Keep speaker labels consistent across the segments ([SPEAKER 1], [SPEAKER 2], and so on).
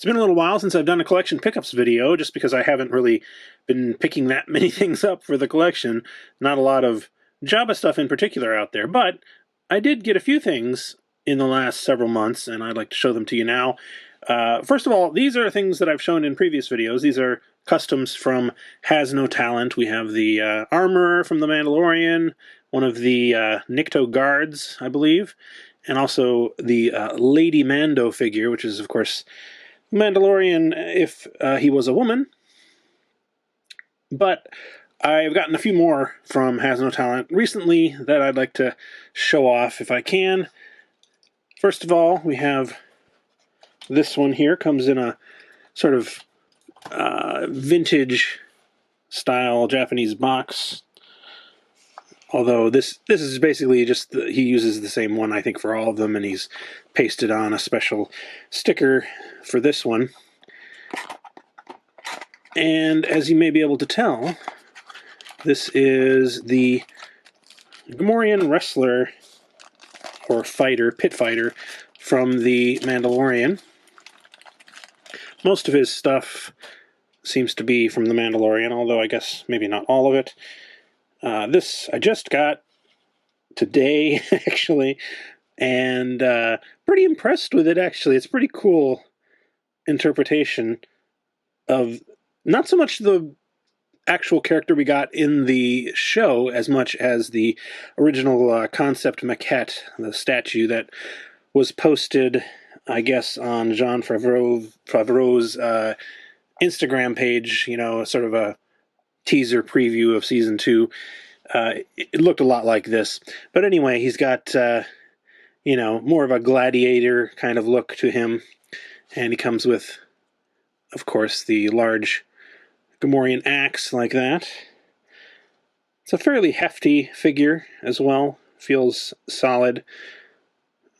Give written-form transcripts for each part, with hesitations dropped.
[SPEAKER 1] It's been a little while since I've done a collection pickups video, just because I haven't really been picking that many things up for the collection. Not a lot of Jabba stuff in particular out there, but I did get a few things in the last several months, and I'd like to show them to you now. First of all, these are things that I've shown in previous videos. These are customs from Hasnotalent. We have the armor from The Mandalorian, one of the Nikto guards, I believe, and also the Lady Mando figure, which is, of course, Mandalorian if he was a woman. But I've gotten a few more from Hasnotalent recently that I'd like to show off if I can. First of all, we have this one here. Comes in a sort of vintage style Japanese box. Although this is basically just, he uses the same one, I think, for all of them, and he's pasted on a special sticker for this one. And as you may be able to tell, this is the Gamorrean wrestler, or fighter, pit fighter, from The Mandalorian. Most of his stuff seems to be from The Mandalorian, although I guess maybe not all of it. This I just got today, actually, and pretty impressed with it, actually. It's a pretty cool interpretation of not so much the actual character we got in the show as much as the original concept maquette, the statue that was posted, I guess, on Jon Favreau's Instagram page, you know, sort of a teaser preview of Season 2. It looked a lot like this. But anyway, he's got, you know, more of a gladiator kind of look to him. And he comes with, of course, the large Gamorrean axe like that. It's a fairly hefty figure as well. Feels solid.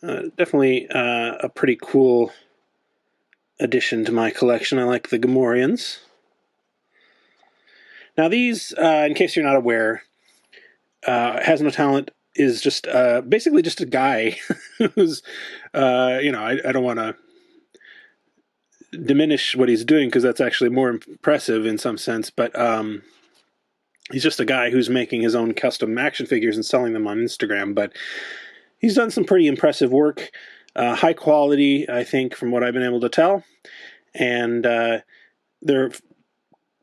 [SPEAKER 1] Definitely a pretty cool addition to my collection. I like the Gamorreans. Now these, in case you're not aware, Hasnotalent is just basically just a guy who's, you know, I don't want to diminish what he's doing because that's actually more impressive in some sense, but he's just a guy who's making his own custom action figures and selling them on Instagram. But he's done some pretty impressive work, high quality, I think, from what I've been able to tell, and they're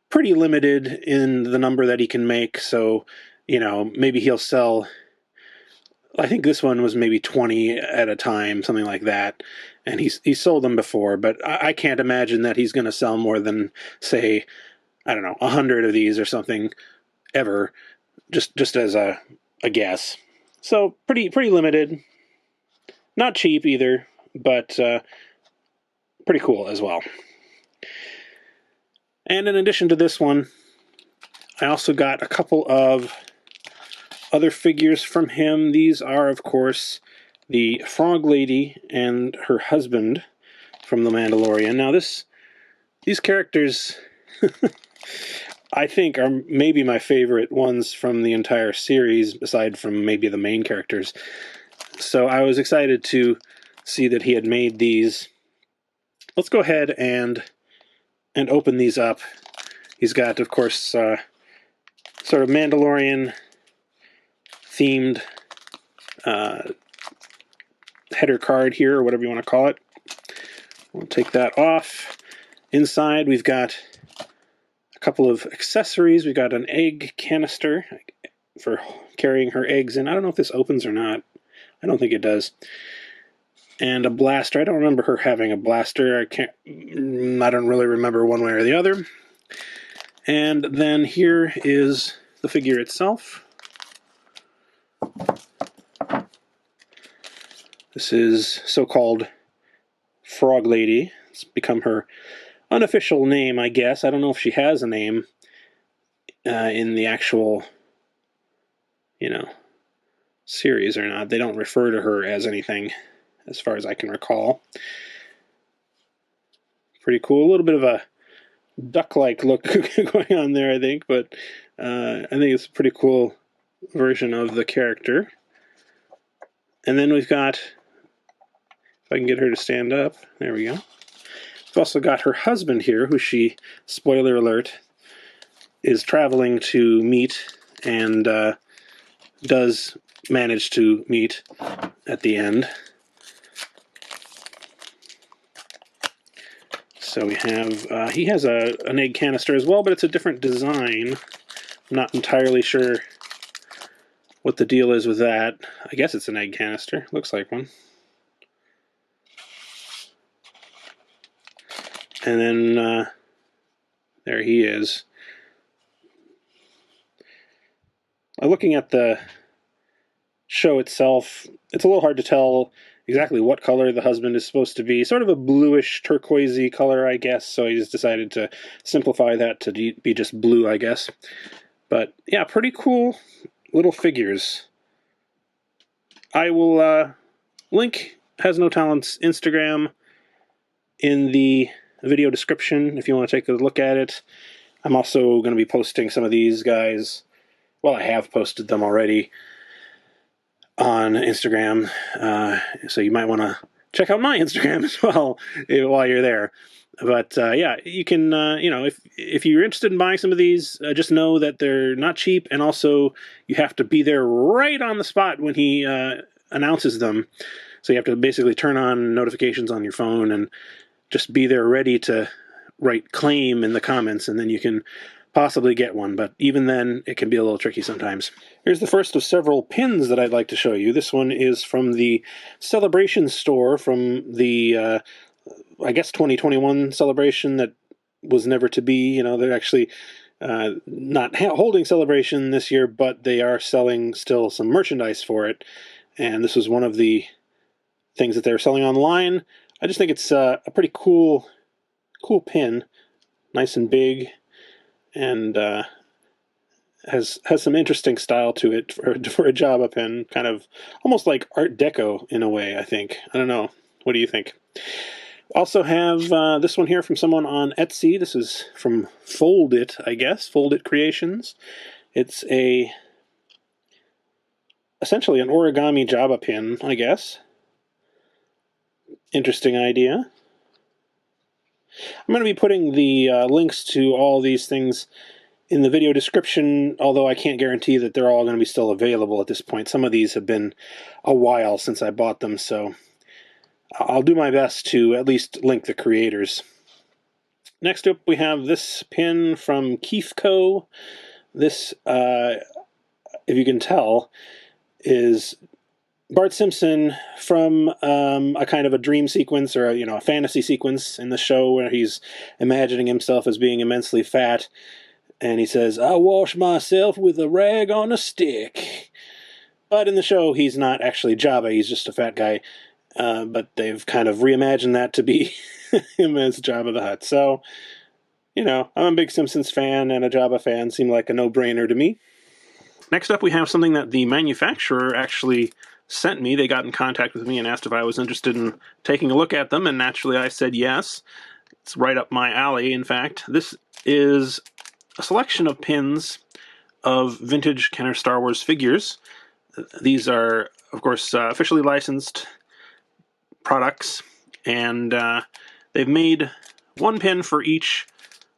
[SPEAKER 1] pretty limited in the number that he can make, so, you know, maybe he'll sell, I think this one was maybe 20 at a time, something like that, and he's sold them before, but I can't imagine that he's going to sell more than, say, I don't know, 100 of these or something ever, just as a guess. So pretty limited, not cheap either, but pretty cool as well. And in addition to this one, I also got a couple of other figures from him. These are, of course, the Frog Lady and her husband from The Mandalorian. Now these characters, I think, are maybe my favorite ones from the entire series, aside from maybe the main characters. So I was excited to see that he had made these. Let's go ahead and open these up. He's got, of course, sort of Mandalorian themed header card here, or whatever you want to call it. We'll take that off. Inside we've got a couple of accessories. We've got an egg canister for carrying her eggs in. I don't know if this opens or not. I don't think it does. And a blaster. I don't remember her having a blaster. I don't really remember one way or the other. And then here is the figure itself. This is so-called Frog Lady. It's become her unofficial name, I guess. I don't know if she has a name in the actual, you know, series or not. They don't refer to her as anything, as far as I can recall. Pretty cool. A little bit of a duck-like look going on there, I think, but I think it's a pretty cool version of the character. And then we've got, if I can get her to stand up, there we go. We've also got her husband here, who she, spoiler alert, is traveling to meet and does manage to meet at the end. So we have, he has an egg canister as well, but it's a different design. I'm not entirely sure what the deal is with that. I guess it's an egg canister. Looks like one. And then there he is. Looking at the show itself, it's a little hard to tell exactly what color the husband is supposed to be. Sort of a bluish, turquoisey color, I guess, so he just decided to simplify that to be just blue, I guess. But yeah, pretty cool little figures. I will link Hasnotalent's Instagram in the video description if you want to take a look at it. I'm also going to be posting some of these guys. Well, I have posted them already on Instagram, so you might want to check out my Instagram as well while you're there. But yeah, you can, you know, if you're interested in buying some of these, just know that they're not cheap, and also you have to be there right on the spot when he announces them. So you have to basically turn on notifications on your phone and just be there ready to write claim in the comments, and then you can possibly get one, but even then it can be a little tricky sometimes. Here's the first of several pins that I'd like to show you. This one is from the Celebration store from the I guess 2021 celebration that was never to be. You know, they're actually not holding Celebration this year, but they are selling still some merchandise for it, and this was one of the things that they're selling online. I just think it's a pretty cool pin, nice and big, and has some interesting style to it for a Jabba pin, kind of almost like Art Deco in a way, I think. I don't know. What do you think? Also have this one here from someone on Etsy. This is from Fold It, I guess. Fold It Creations. It's essentially an origami Jabba pin, I guess. Interesting idea. I'm going to be putting the links to all these things in the video description, although I can't guarantee that they're all going to be still available at this point. Some of these have been a while since I bought them, so I'll do my best to at least link the creators. Next up, we have this pin from Keith Co. This, if you can tell, is Bart Simpson from a kind of a dream sequence, or a fantasy sequence in the show where he's imagining himself as being immensely fat, and he says, "I wash myself with a rag on a stick." But in the show, he's not actually Jabba, he's just a fat guy, but they've kind of reimagined that to be him as Jabba the Hutt. So, I'm a big Simpsons fan and a Jabba fan. Seemed like a no-brainer to me. Next up, we have something that the manufacturer actually sent me. They got in contact with me and asked if I was interested in taking a look at them, and naturally I said yes. It's right up my alley, in fact. This is a selection of pins of vintage Kenner Star Wars figures. These are, of course, officially licensed products, and they've made one pin for each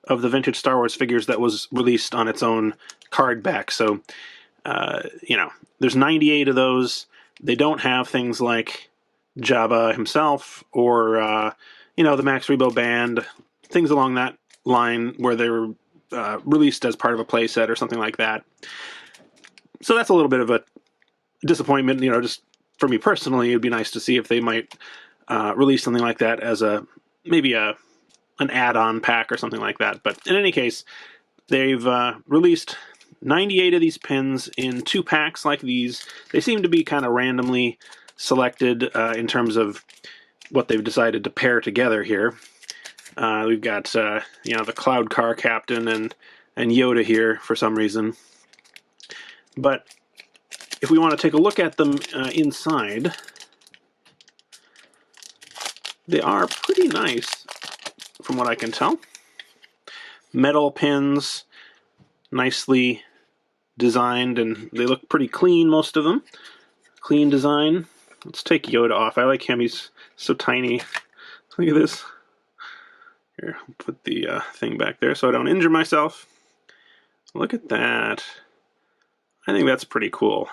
[SPEAKER 1] of the vintage Star Wars figures that was released on its own card back. So, there's 98 of those. They don't have things like Jabba himself or, the Max Rebo Band, things along that line where they were released as part of a playset or something like that. So that's a little bit of a disappointment, just for me personally. It'd be nice to see if they might release something like that as maybe an add-on pack or something like that. But in any case, they've released 98 of these pins in 2 packs like these. They seem to be kind of randomly selected in terms of what they've decided to pair together here. We've got, the Cloud Car Captain and Yoda here for some reason. But if we want to take a look at them inside, they are pretty nice from what I can tell. Metal pins, nicely designed, and they look pretty clean, most of them. Clean design. Let's take Yoda off. I like him. He's so tiny. Look at this. Here, I'll put the thing back there so I don't injure myself. Look at that. I think that's pretty cool.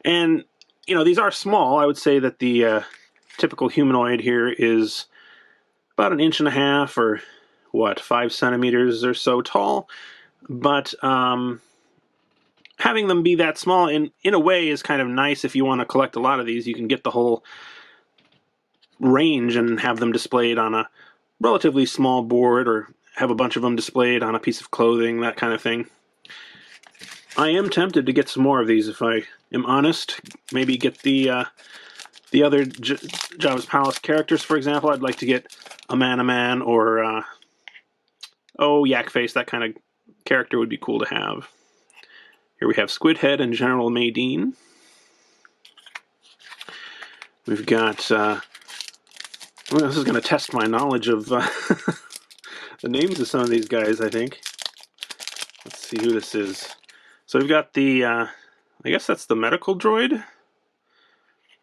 [SPEAKER 1] And, you know, these are small. I would say that the typical humanoid here is about 1.5 inches or, what, 5 centimeters or so tall. But having them be that small in a way is kind of nice. If you want to collect a lot of these, you can get the whole range and have them displayed on a relatively small board, or have a bunch of them displayed on a piece of clothing, that kind of thing. I am tempted to get some more of these, if I am honest. Maybe get the other Jabba's Palace characters, for example. I'd like to get a man, or Yak Face. That kind of character would be cool to have. Here we have Squidhead and General Maydeen. We've got, well, this is going to test my knowledge of the names of some of these guys, I think. Let's see who this is. So we've got the, I guess that's the medical droid.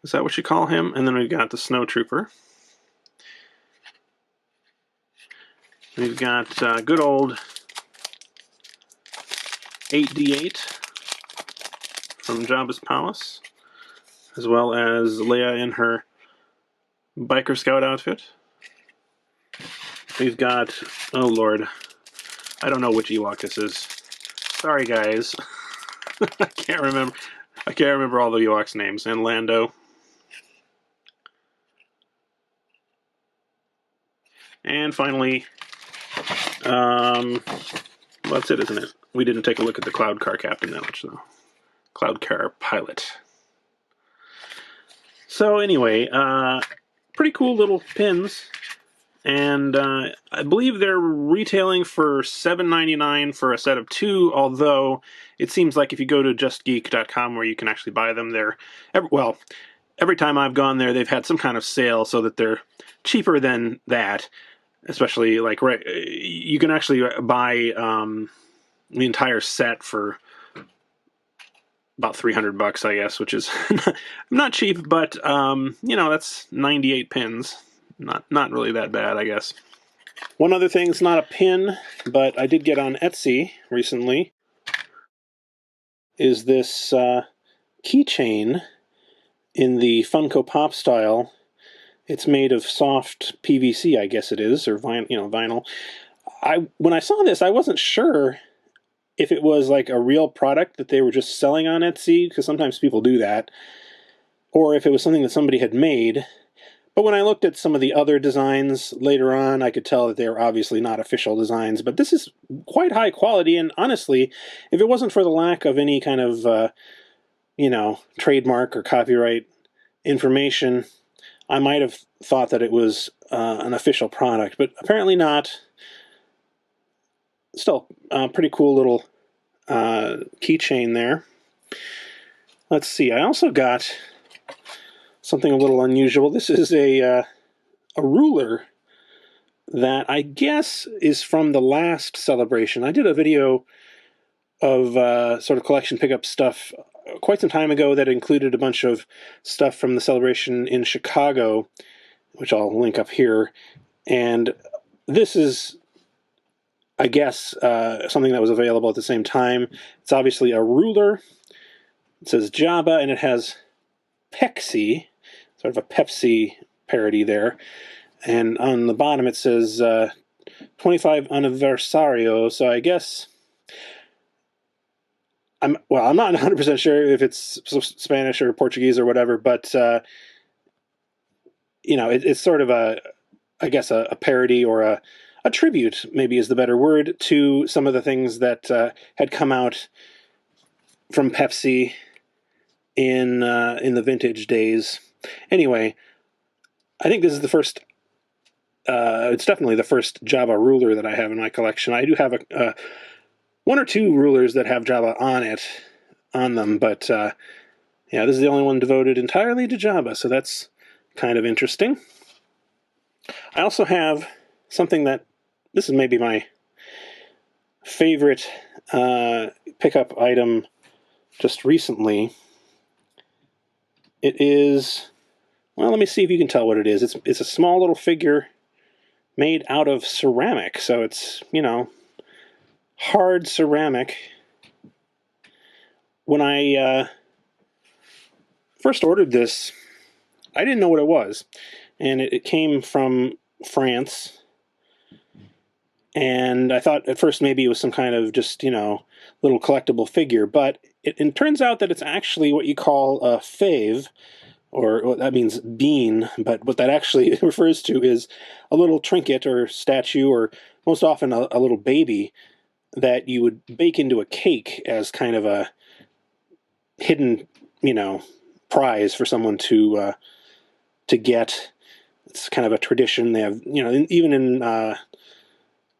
[SPEAKER 1] Is that what you call him? And then we've got the Snow Trooper. We've got good old 8D8 from Jabba's Palace, as well as Leia in her biker scout outfit. We've got, oh lord, I don't know which Ewok this is. Sorry guys, I can't remember all the Ewoks' names. And Lando. And finally, well, that's it, isn't it? We didn't take a look at the Cloud Car Captain that much, though. Cloud Car Pilot. So anyway, pretty cool little pins. And I believe they're retailing for $7.99 for a set of 2, although it seems like if you go to justgeek.com where you can actually buy them, every time I've gone there, they've had some kind of sale so that they're cheaper than that. Especially, like, right, you can actually buy the entire set for about $300, I guess, which is not cheap, but, you know, that's 98 pins. Not really that bad, I guess. One other thing, it's not a pin, but I did get on Etsy recently, is this keychain in the Funko Pop style. It's made of soft PVC, I guess it is, or vinyl. When I saw this, I wasn't sure if it was like a real product that they were just selling on Etsy, because sometimes people do that, or if it was something that somebody had made. But when I looked at some of the other designs later on, I could tell that they were obviously not official designs. But this is quite high quality, and honestly, if it wasn't for the lack of any kind of, trademark or copyright information, I might have thought that it was an official product, but apparently not. Still, pretty cool little keychain there. Let's see, I also got something a little unusual. This is a ruler that I guess is from the last celebration. I did a video of sort of collection pickup stuff quite some time ago that included a bunch of stuff from the celebration in Chicago, which I'll link up here. And this is, I guess, something that was available at the same time. It's obviously a ruler. It says Jabba, and it has Pepsi, sort of a Pepsi parody there. And on the bottom it says 25 Aniversario, so I guess I'm not 100% sure if it's Spanish or Portuguese or whatever, but it's sort of a parody or a tribute, maybe is the better word, to some of the things that had come out from Pepsi in the vintage days. Anyway, I think this is the first. It's definitely the first Jabba ruler that I have in my collection. I do have one or two rulers that have Jabba on them, but yeah, this is the only one devoted entirely to Jabba, so that's kind of interesting. I also have something that, this is maybe my favorite pickup item just recently. It is, well, let me see if you can tell what it is. It's a small little figure made out of ceramic. So it's, you know, hard ceramic. When I first ordered this, I didn't know what it was. And it came from France. And I thought at first maybe it was some kind of just, you know, little collectible figure. But it turns out that it's actually what you call a fève, or well, that means bean. But what that actually refers to is a little trinket or statue, or most often a little baby that you would bake into a cake as kind of a hidden, you know, prize for someone to get. It's kind of a tradition. They have, you know, even in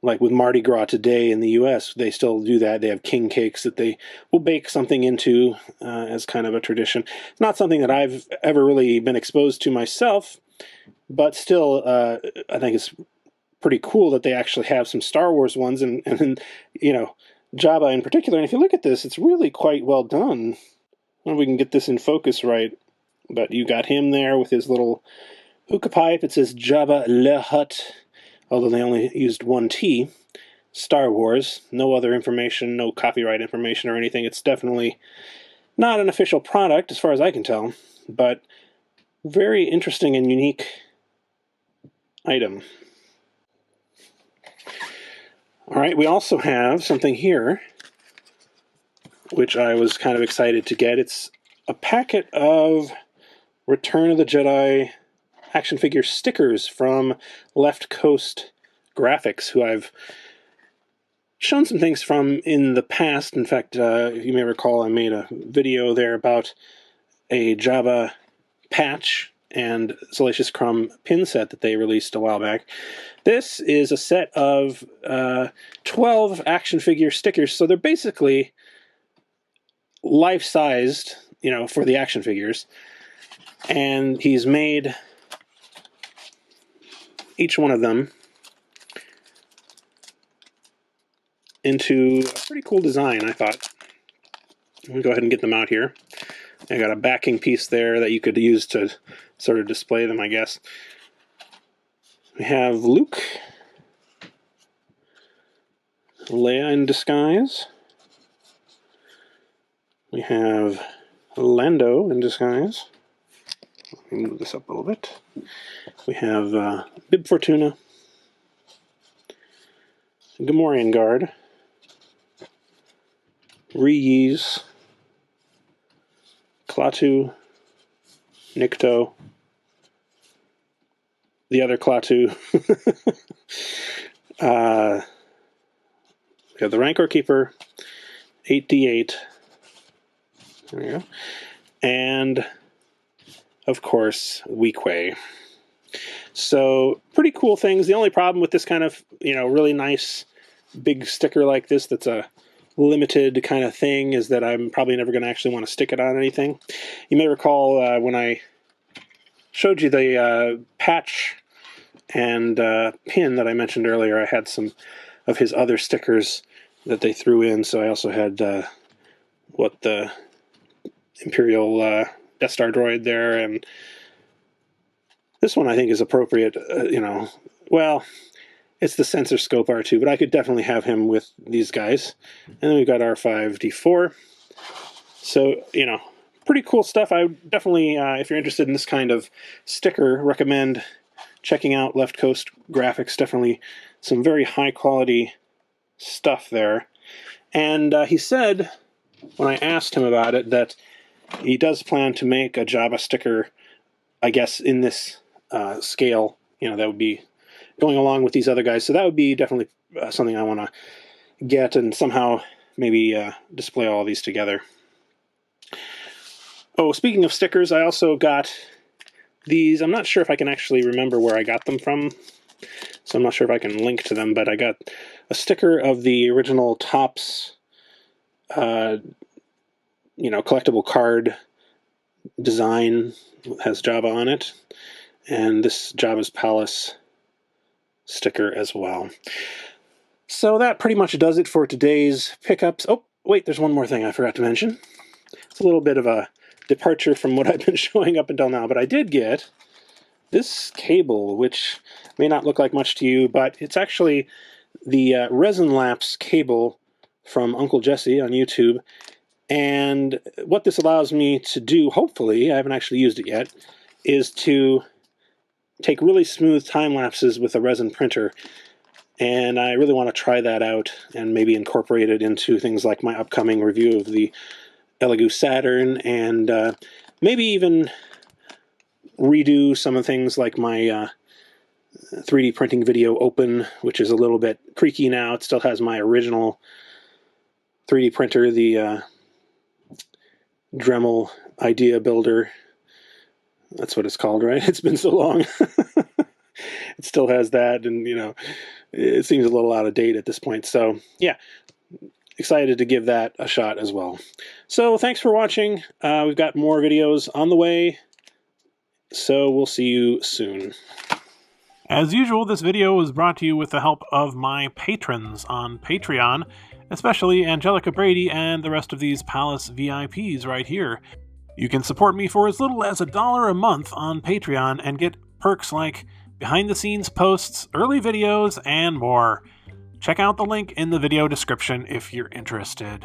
[SPEAKER 1] like with Mardi Gras today in the U.S., they still do that. They have king cakes that they will bake something into as kind of a tradition. It's not something that I've ever really been exposed to myself, but still, I think it's pretty cool that they actually have some Star Wars ones, and you know, Jabba in particular. And if you look at this, it's really quite well done. I don't know if we can get this in focus right, but you got him there with his little hookah pipe. It says Jabba Le Hutt, although they only used one T. Star Wars. No other information, no copyright information or anything. It's definitely not an official product as far as I can tell, but very interesting and unique item. All right, we also have something here which I was kind of excited to get. It's a packet of Return of the Jedi action figure stickers from Left Coast Graphics, who I've shown some things from in the past. In fact, if you may recall, I made a video there about a Jabba patch and Salacious Crumb pin set that they released a while back. This is a set of 12 action figure stickers, so they're basically life-sized, you know, for the action figures. And he's made each one of them into a pretty cool design, I thought. Let me go ahead and get them out here. I got a backing piece there that you could use to sort of display them, I guess. We have Luke, Leia in disguise. We have Lando in disguise. Let me move this up a little bit. We have Bib Fortuna, Gamorrean Guard, Reese, Klaatu, Nikto, the other Klaatu. We have the Rancor Keeper, 8D8. There we go. And, of course, Weequay. So, pretty cool things. The only problem with this kind of, you know, really nice big sticker like this that's a limited kind of thing is that I'm probably never going to actually want to stick it on anything. You may recall when I showed you the patch and pin that I mentioned earlier, I had some of his other stickers that they threw in. So I also had the Imperial Death Star droid there, and this one I think is appropriate. You know, well, it's the sensor scope R2, but I could definitely have him with these guys. And then we've got R5D4. So, you know, pretty cool stuff. I would definitely, if you're interested in this kind of sticker, recommend checking out Left Coast Graphics. Definitely some very high quality stuff there. And he said, when I asked him about it, that he does plan to make a Jabba sticker, I guess, in this scale. You know, that would be going along with these other guys. So that would be definitely something I want to get and somehow maybe display all these together. Oh, speaking of stickers, I also got these. I'm not sure if I can actually remember where I got them from, so I'm not sure if I can link to them, but I got a sticker of the original Topps you know, collectible card design. It has Jabba on it, and this Jabba's Palace sticker as well. So that pretty much does it for today's pickups. Oh, wait, there's one more thing I forgot to mention. It's a little bit of a departure from what I've been showing up until now, but I did get this cable, which may not look like much to you, but it's actually the ResinLapse Cable from Uncle Jesse on YouTube. And what this allows me to do, hopefully, I haven't actually used it yet, is to take really smooth time lapses with a resin printer. And I really want to try that out and maybe incorporate it into things like my upcoming review of the Elegoo Saturn, and maybe even redo some of the things like my 3D printing video Open, which is a little bit creaky now. It still has my original 3D printer, the Dremel Idea Builder. That's what it's called, right? It's been so long. It still has that, and you know, it seems a little out of date at this point. So yeah, excited to give that a shot as well. So thanks for watching. We've got more videos on the way, so we'll see you soon. As usual, this video was brought to you with the help of my patrons on Patreon, especially Angelica Brady and the rest of these Palace VIPs right here. You can support me for as little as $1 a month on Patreon and get perks like behind-the-scenes posts, early videos, and more. Check out the link in the video description if you're interested.